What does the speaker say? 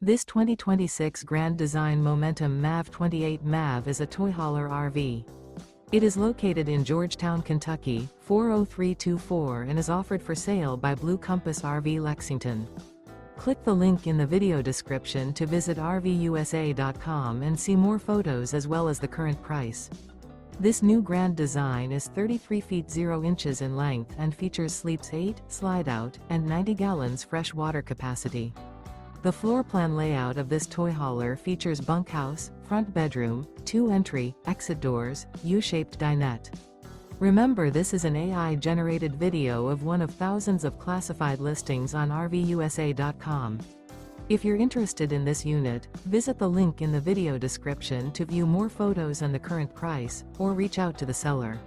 This 2026 Grand Design Momentum MAV 28 MAV is a toy hauler RV. It is located in Georgetown, Kentucky, 40324 and is offered for sale by Blue Compass RV Lexington. Click the link in the video description to visit RVUSA.com and see more photos as well as the current price. This new Grand Design is 33 feet 0 inches in length and features sleeps 8, slide-out, and 90 gallons fresh water capacity. The floor plan layout of this toy hauler features bunkhouse, front bedroom, 2 entry, exit doors, U-shaped dinette. Remember, this is an AI-generated video of one of thousands of classified listings on RVUSA.com. If you're interested in this unit, visit the link in the video description to view more photos and the current price, or reach out to the seller.